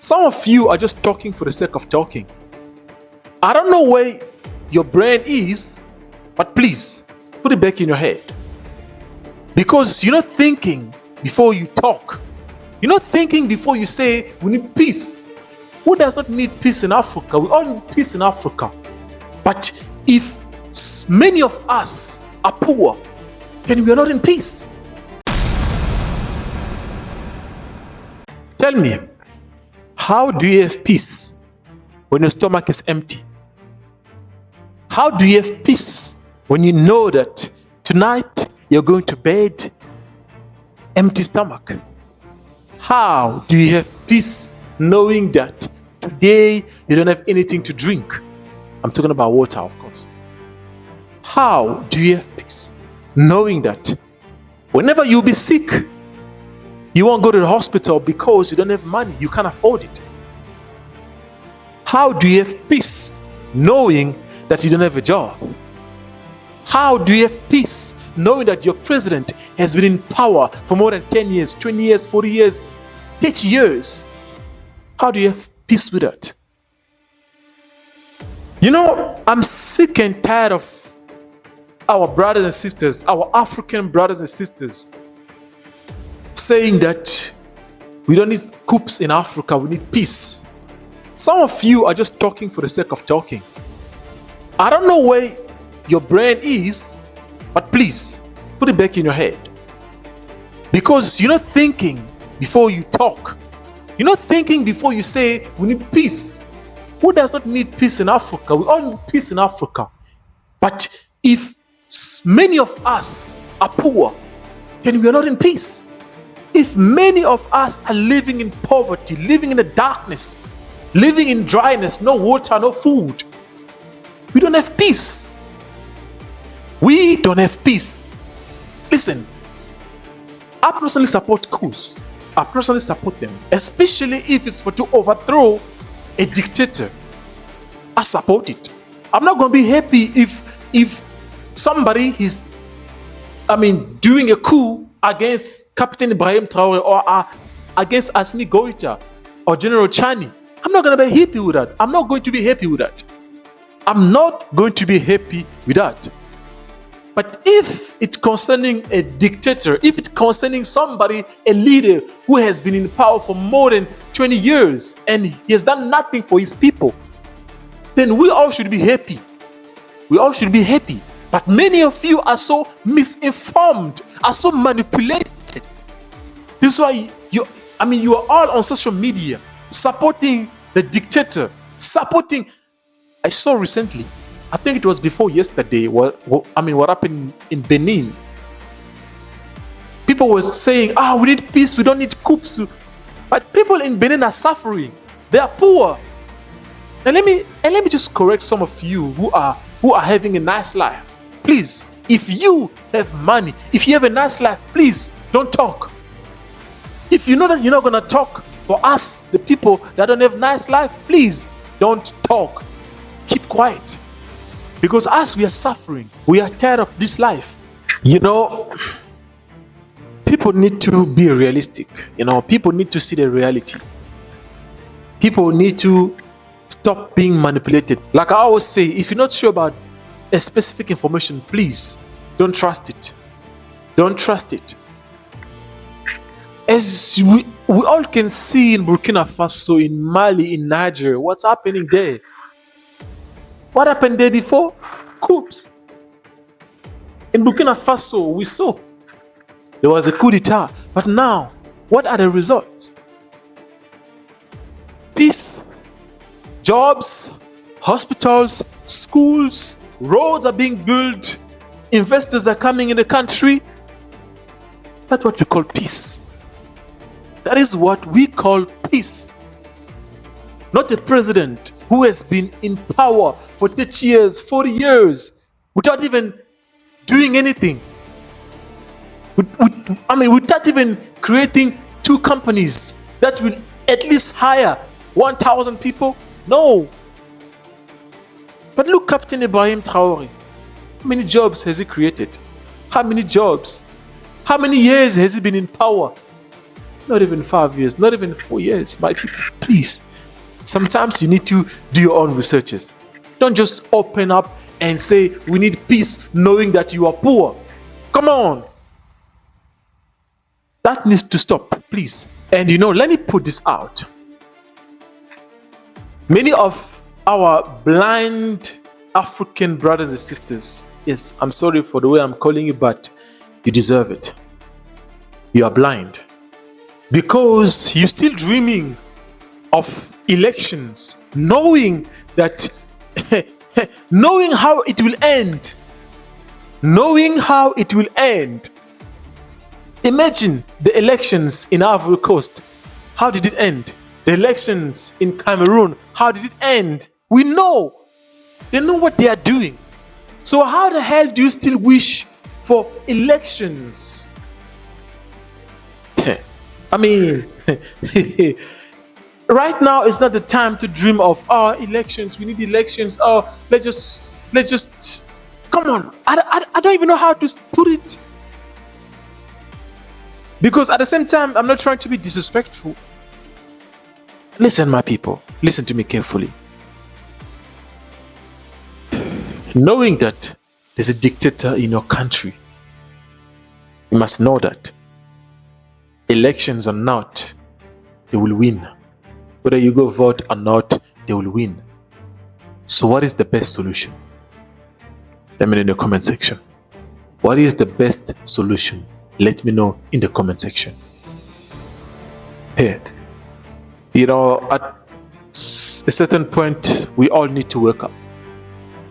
Some of you are just talking for the sake of talking. I don't know where your brain is, but please put it back in your head. Because you're not thinking before you talk. You're not thinking before you say we need peace. Who does not need peace in Africa? We all need peace in Africa. But if many of us are poor, then we are not in peace. Tell me, how do you have peace when your stomach is empty? How do you have peace when you know that tonight you're going to bed empty stomach? How do you have peace knowing that today you don't have anything to drink? I'm talking about water, of course. How do you have peace knowing that whenever you'll be sick, you won't go to the hospital because you don't have money, you can't afford it? How do you have peace knowing that you don't have a job? How do you have peace knowing that your president has been in power for more than 10 years, 20 years, 40 years, 30 years? How do you have peace with that? You know, I'm sick and tired of our brothers and sisters, our African brothers and sisters, saying that we don't need coups in Africa, we need peace. Some of you are just talking for the sake of talking. I don't know where your brain is, but please put it back in your head. Because you're not thinking before you talk. You're not thinking before you say we need peace. Who does not need peace in Africa? We all need peace in Africa. But if many of us are poor, then we are not in peace. If many of us are living in poverty, living in the darkness, living in dryness, no water, no food, we don't have peace. We don't have peace. Listen, I personally support coups. I personally support them, especially if it's for to overthrow a dictator. I support it. I'm not going to be happy if somebody is, doing a coup against Captain Ibrahim Traore or against Asmi Goita or General Chani. I'm not going to be happy with that. I'm not going to be happy with that. I'm not going to be happy with that. But if it's concerning a dictator, if it's concerning somebody, a leader who has been in power for more than 20 years and he has done nothing for his people, then we all should be happy. We all should be happy. But many of you are so misinformed, are so manipulated. This is why you are all on social media supporting the dictator, I saw recently, I think it was before yesterday, what happened in Benin. People were saying, we need peace, we don't need coups. But people in Benin are suffering. They are poor. And let me just correct some of you who are having a nice life. Please, if you have money, if you have a nice life, please don't talk. If you know that you're not going to talk for us, the people that don't have nice life, please don't talk. Keep quiet. Because as we are suffering, we are tired of this life. You know, people need to be realistic. You know, people need to see the reality. People need to stop being manipulated. Like I always say, if you're not sure about a specific information, please don't trust it. Don't trust it. As we all can see in Burkina Faso, in Mali, in Niger, what's happening there? What happened there before? Coups. In Burkina Faso, we saw there was a coup d'etat. But now, what are the results? Peace, jobs, hospitals, schools, roads are being built, investors are coming in the country. That's what we call peace. That is what we call peace. Not a president who has been in power for 30 years, 40 years, without even doing anything. Without even creating 2 companies that will at least hire 1,000 people. No. But look, Captain Ibrahim Traore. How many jobs has he created? How many jobs? How many years has he been in power? not even 5 years, not even 4 years. My people, please. Sometimes you need to do your own researches. Don't just open up and say, we need peace, knowing that you are poor. Come on. That needs to stop, please. And let me put this out. Many of our blind African brothers and sisters, yes, I'm sorry for the way I'm calling you, but you deserve it. You are blind because you're still dreaming of elections, knowing that knowing how it will end. Imagine the elections in Ivory Coast. How did it end? The elections in Cameroon. How did it end? We know. They know what they are doing. So how the hell do you still wish for elections? I mean, right now is not the time to dream of elections. We need elections. Let's just come on. I don't even know how to put it. Because at the same time, I'm not trying to be disrespectful. Listen, my people, listen to me carefully. Knowing that there's a dictator in your country, you must know that elections or not, they will win. Whether you go vote or not, they will win. So what is the best solution? Let me know in the comment section. What is the best solution? Let me know in the comment section. Here, at a certain point, we all need to wake up.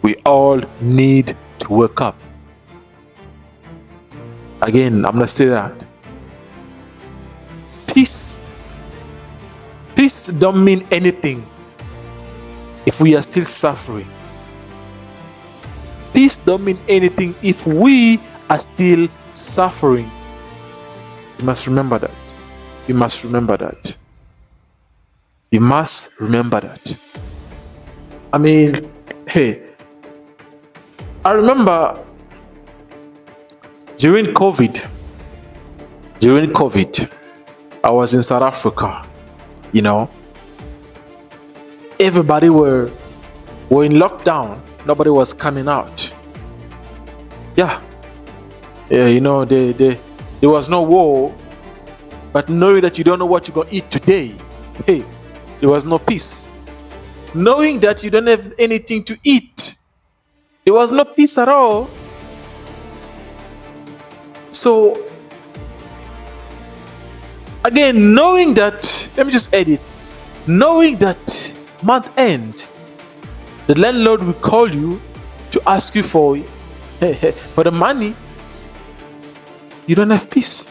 We all need to wake up. Again, I'm not saying that. Peace don't mean anything if we are still suffering. Peace don't mean anything if we are still suffering. You must remember that. You must remember that. You must remember that. I mean, hey, I remember during COVID, I was in South Africa. Everybody were in lockdown. Nobody was coming out. Yeah, there was no war, but knowing that you don't know what you're going to eat today, hey, there was no peace. Knowing that you don't have anything to eat, there was no peace at all. So, again, knowing that, let me just edit, knowing that month end, the landlord will call you to ask you for the money, you don't have peace.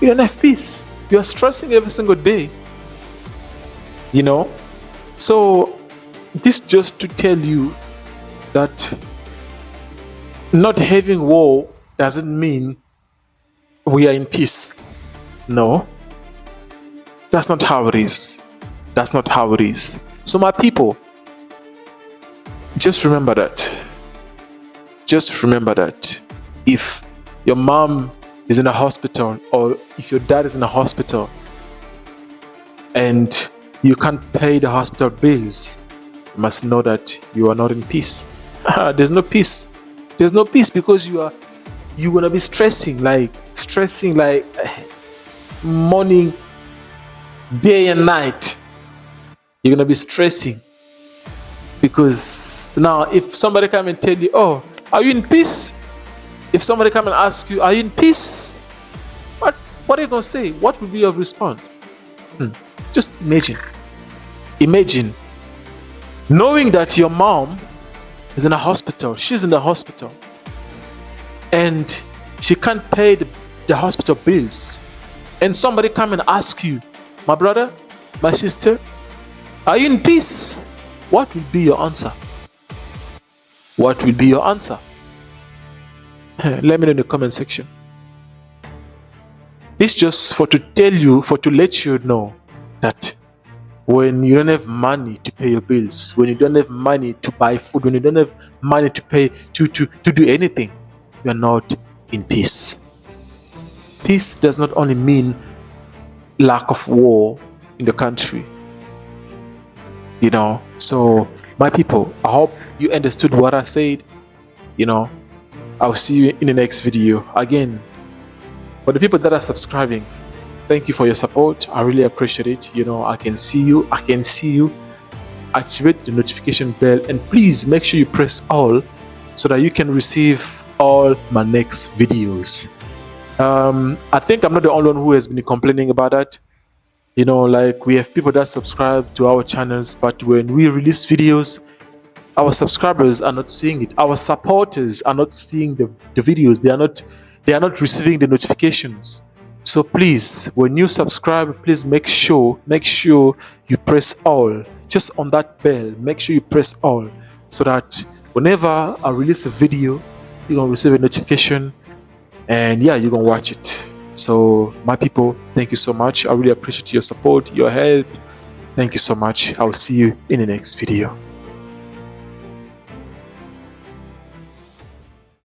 You don't have peace. You are stressing every single day. So this just to tell you that not having war doesn't mean we are in peace. No. That's not how it is. That's not how it is. So my people, just remember that. Just remember that if your mom is in a hospital, or if your dad is in a hospital and you can't pay the hospital bills, you must know that you are not in peace. There's no peace. There's no peace because you're gonna be stressing like morning, day and night. You're gonna be stressing because now if somebody come and tell you, oh, are you in peace? If somebody come and ask you, are you in peace? What are you going to say? What will be your response? Just imagine knowing that your mom is in a hospital. She's in the hospital and she can't pay the hospital bills. And somebody come and ask you, my brother, my sister, are you in peace? What will be your answer? What will be your answer? Let me know in the comment section. This just to let you know that when you don't have money to pay your bills, when you don't have money to buy food, when you don't have money to pay to do anything, you are not in peace. Peace does not only mean lack of war in the country. You know, so my people, I hope you understood what I said. You know, I'll see you in the next video. Again, for the people that are subscribing, thank you for your support. I really appreciate it. You know, I can see you. Activate the notification bell, and please make sure you press all so that you can receive all my next videos. I think I'm not the only one who has been complaining about that. You know, like, we have people that subscribe to our channels, but when we release videos, our subscribers are not seeing it. Our supporters are not seeing the videos. They are not receiving the notifications. So please, when you subscribe, please make sure you press all. Just on that bell, make sure you press all, so that whenever I release a video, you're gonna receive a notification, and yeah, you're gonna watch it. So my people, thank you so much. I really appreciate your support, your help. Thank you so much. I will see you in the next video.